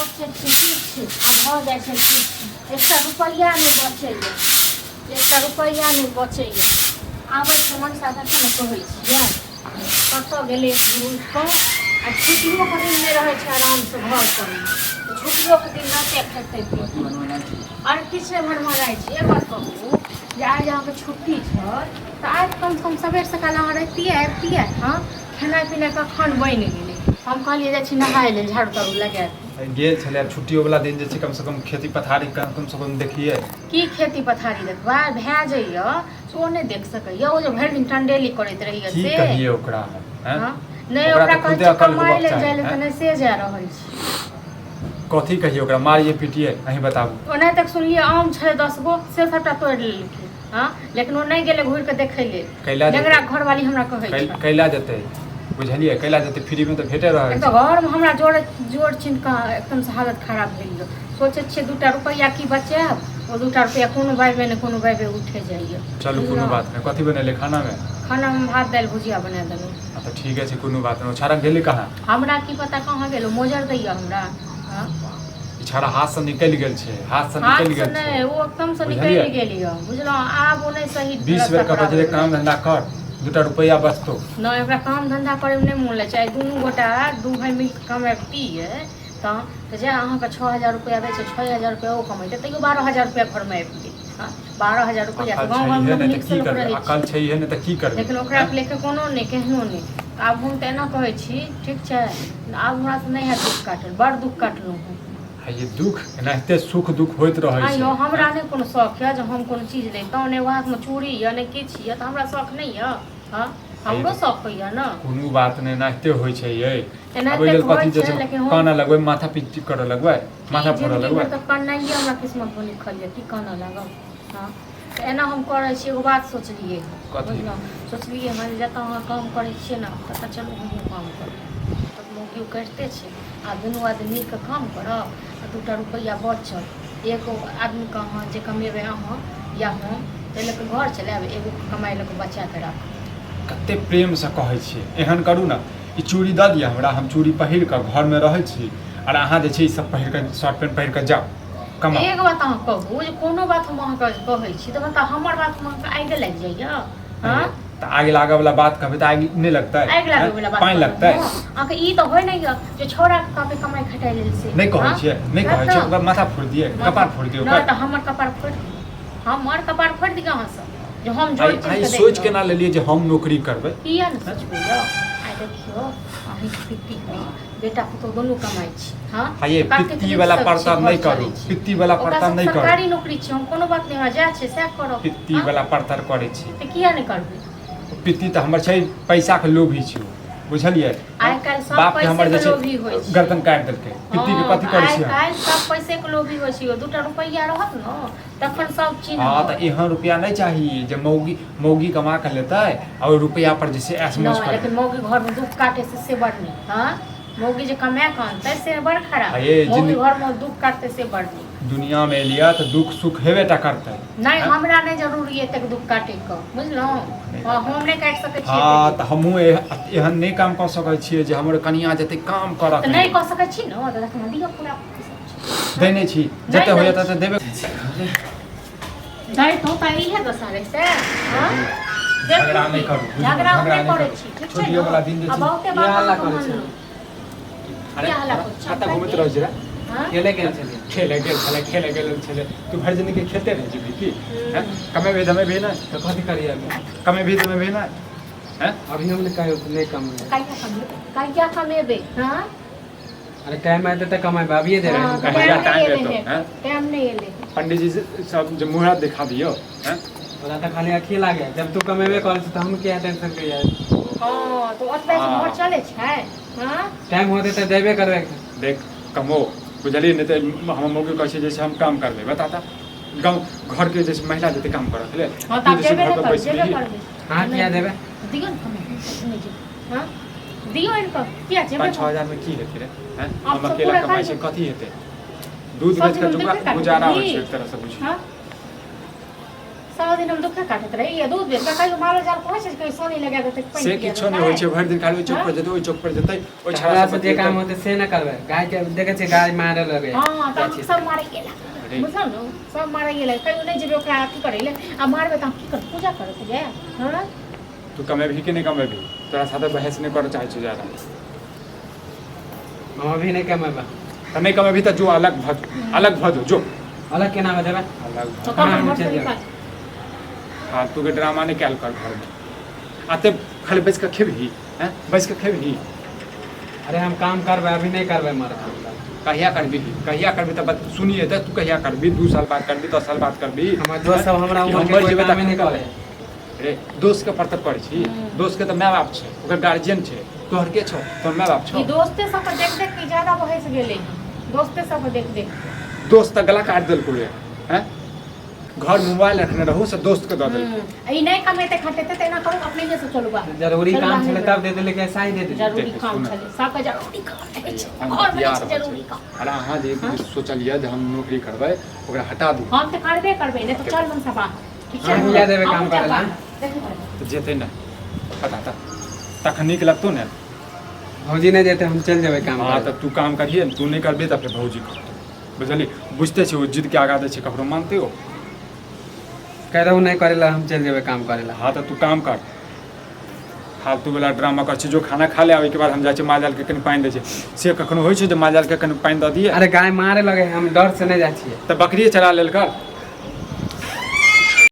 बचे ठीक आ भ जाय छै ठीक 1 रुपया नहीं बचैया 1 रुपया नहीं बचैया आबै छै मन सादा के कहै छियै कतऽ गेलै को आ छुट्टियों के दिन नहीं रहे छै आराम से घर पर छुट्टियों के दिन रहते खेते और किछु बनवाई छै एक बात कहू जे आज अहाँके छुट्टी छै तऽ आज कम से कम सबेर सकाल अहाँ रहितियै हाँ खेनाइ पिनाइ कखन बनि गेलै हम कहलिए जाइ छी नहाय लेल झाड़ू ताड़ू लगा गेल छलै छुट्टियो वाला दिन जे छै कम से कम खेती पथारी कम से कम देखिए की खेती पथारी देखबा भए जाइए ओ नहि देख सकैए ओ जे भरि दिन टंडेली करैत रहिए की से कहिए ओकरा हैं नहीं ओकरा कहै छै कमाइ लेल जाय लेल तऽ से जा रहल छी कथी कहिए ओकरा मारिए पीटिए अहीं बताबू ओना तक सुनलिए आम छै 10 गो से सबटा तोड़ि लेलकै हां लेकिन ओ नहीं गेलै घुरि के देखै लेल जकरा घरवाली हमरा कहै छै कैला जेतै बुझलिए कैला जेतै फ्री में तो भेटे रहै छै घर में हमरा जोड़ चिन्ह का एकदम से हालत खराब भेल गेल सोचै छियै 2 रुपया की बचाएब ओ 2 रुपया कोनो बाइबे ने कोनो बाइबे उठे जाइए चलू कोनो बात नहीं कथी बनेले खाना में भात दाल भुजिया बना देलहुँ तो ठीक है कोनो बात नहीं छाड़ा गेली कहाँ हमरा की पता कहाँ गेलो मोजर दैया हमरा हां छाड़ा हाथ से निकल गेल छै हाथ से निकल गेल छै नहीं वो एकदम से निकल गेल य बुझलो आब ओ नहीं सही 20 बेर का बजे काम धंधा कर 2 रुपया बचतो नहीं ओकरा काम धंधा करे में नहीं मोन ले चाहे दुनू गोटा दू भाई मिल के कमाबितिए तऽ जे अहाँके 6000 रुपया दै छै 6000 रुपया ओ कमेतै तैयो 12000 रुपया घर में आबि गेल हां 12000 रुपया गांव में नीक से लोग रहै अकल छै एहन त की करबै लेकिन ओकरा लेके कोनो नहीं केहनो नहीं आब हम त एना कहै छी ठीक छै आब हमरा से नहीं है दुख काटल बड़ दुख काटलहुँ है ये दुख एनाहिते सुख दुख होइत रहै छै आइयो हमरा नहीं कोनो शौक है जे हम कोनो चीज लेतौ ने हाथ में चूड़ी या ने किछ या त हमरा शौक नहीं है हां हमरो शौक होइया ना कोनो बात नहीं एनाहिते होइ छै ये एनाहिते लेल कथि जे छै लेकिन काना लगबै माथा पीट करऽ लगबै माथा फोड़ऽ लगबै त कन्नाइए हमरा किस्मत में लिखल है की काना लागब हां त एना हम करै छी एगो बात सोचलिए बुझलहुँ सोचलिए हम जतऽ अहाँ काम करै छियै ना ततऽ चलू हमहूँ काम करब तब मौगी करिते छै आ दुनू आदमी मिल के काम करब आ 2 रुपया बचल एगो आदमी के अहाँ जे कमेबै अहाँ या हम ताहि लऽ कऽ घर चलाएब एगो कमाइ लऽ कऽ बचा के राखब कते प्रेम से कहै छियै एहन करू ना ई चूड़ी दऽ दिअ हमरा हम चूड़ी पहिर कऽ घर में रहै छी और अहाँ जे छै ई सब पहिर कऽ शर्ट पैंट पहिर कऽ जाओ कमा एक बात अहाँ कहू जे कोनो बात हम अहाँके कहै छी तऽ मतलब हमर बात में अहाँके आगि लागि जाइए हाँ तऽ आगि लागऽ वाला बात कहबै तऽ आगि नहि लगतै आगि लागऽ वाला बात पानि लगतै अहाँके ई तऽ होइ नहीं जे छोरा के कहबै कमाई खटाइ लेल से नहीं कहै छियै नहीं कहै छियै ओकर माथा फोड़ दिए कपार फोड़ दिए नहीं तऽ हमर कपार फोड़ दिए अहाँ सब जे हम जोड़ चिन्ह आई सोच के ना लेलिए जे हम नौकरी करबै किया न सोचबै यौ आइ देखियो अहीं पित्ती बेटा पुतो दोनों कमाई छी हां ये पित्ती वाला प्रताप नहीं करू पित्ती वाला प्रताप नहीं करू सरकारी नौकरी छी हम कोनो बात नहीं हमरा जा छै से करो पित्ती वाला प्रताप करै छी तऽ किया नहीं करबै पित्ती तऽ हमर छै पैसा के लोभी छी बुझलिए आइ काल सब पैसे के लोभी होय छै गर्दन काट देलकै पित्ती के कथि करै छी आइ काल सब पैसे के लोभी होय छै 2 रुपया रहत न तखन सब चीज हां तऽ एहन रुपया नहीं चाहिए जे मौगी कमा के लेतै और रुपया पर जैसे ऐसमौज करे लेकिन मौगी घर में दुख काटे से बड़ नहीं हां मौगी जे कमा के आनतै से बड़ खराब मौगी घर में दुख काटते से बड़ नहीं दुनिया में लिया तो दुख सुख हेबे टा करतै नहीं हमरा नहीं जरूरी है तक दुख काटे के बुझलौ हम नहीं काट सकै छी हां त हमहु एहन नहीं काम कर सकै छी जे हमर कनिया जते काम करत त नहीं कर सकै छी न त हम दियो पूरा दे नहीं छी जते होय त देबे दai तो त ई है दसारे से हां झगड़ा नहीं करू झगड़ा नहीं करै छी ठीक छै छोटियो वाला दिन जे अब बहुते बात करै छी अरे खाता घुमत रहै छै खेले गेल छले तू भर दिन के खेते रह जेबी की हैं कमे भी दमे भी ना तो कथि करिए कमे भी दमे भी ना हैं अभी हमने काहे नहीं कम क्या कमेबे हां अरे टाइम आते त कमाई भाभी दे रहे हैं कहिया टाइम देतो हैं टाइम नहीं एले पंडित जी सब जो मुहरा दिखा दियो हैं तोरा त खाली अखी लागे जब तू कमेबे कर त हम क्या टेंशन के यार हां तो ओतबे से घर चले छै हां टाइम होते त देबे करबे देख कमो बुझलिए नहीं तो हम मौके कहै छै जैसे हम काम करबे बताता गांव घर के जैसे महिला जते काम करत ले हां त देबे करबे हां क्या देबे दियो न कमे हां दियो इनको क्या जेबे 5-6 में की हेते रे हैं हम अकेला कमाई छै कथि हेते दूध बेच के गुजारा होइ छै एक तरह से बुझी हां सारा दिन हम दुख काटत रही या दूध बेच कहियो मारो जाल कहै छै कि सोनी लगा देतै पानी से किछो नहि होइ छै भरि दिन खाली ओहि चौक पर जेतै ओहि चौक पर जेतै ओहि हमरा छाड़ा से जे काम होते से न करबै गाय के देखे छै गाय मारे लगे हां त सब मारै गेला बुझल न सब मारै गेला कहियो नहि जेबै ओकरा अथी करै ले आ मारबै त हम की कर पूजा करत गे हां तू कमेबही कि नहीं कमेबही तोरा साथे बहस नहीं करना चाहे छी ज्यादा हम अभी नहीं कमेबा तो नहीं कमेबही तो जो अलग भज जो अलग के नाम देबा अलग तो भज। कम हम मत चल करी जाएब। फालतू के ड्रामा नहीं कैल कर घर में आते खाली बैस के खेबही हैं बैस के खेबही अरे हम काम करबै अभी नहीं करबै मर कहिया करबी तो सुनिए तो तू कहिया करबी 2 साल बाद करबी 10 साल बाद करबी हमर दोस्त सब हमरा कि उम्र हम के मर कोई जेबै काम तऽ नहीं करे रे दोस्त के परतर पड़े छी दोस्त के तो माय बाप छै ओकर गार्जियन छै तोहर के छौ तोहर माय बाप छौ ई दोस्ते सब के देख देख के ज्यादा बहस गेलै दोस्ते सब के देख देख दोस्त तो गला काट देलको रे हैं घर में मोबाइल रखने रहू से दोस्त के दऽ देलको ई नहीं कमेते खटेते तेना करू अपने जे से चलुआ जरूरी काम छले तब दे देले के ऐसा ही दे दे जरूरी देखिए, काम सुनो। छले सबके जरूरी काम रहै छै हम घर में तैयार छै हो जरूरी छै। काम अरे अहाँ जे हाँ? सोचलिए जे हम नौकरी करबै ओकरा हटा दू हम तो करबे करबे नहीं तो चल मन सब ठीक हम बुझा देबै काम हम करेला। देखी तो जेतै ना पता था तखन नीक लगतौ ने भौजी नहीं देते हम चल जेबै काम हाँ करे तो तू काम करिए तू नहीं करबे तो फिर भौजी करतौ बुझली बुझते छी वो जिद के आगा दै छै ककरो मानते हो कह रहू नहीं करेला हम चल जेबै काम करेला हाँ तो तू काम कर फालतू वाला ड्रामा कर छी जो खाना खा ले ओहिके बाद हम जाइ छी माल जाल के कनि पानि दै छै से कखनो होइ छै जे माल जाल के कनि पानि दऽ दिए अरे गाय मारे लगे हम डर से नहीं जाइ छियै तऽ बकरिए चला लेल कर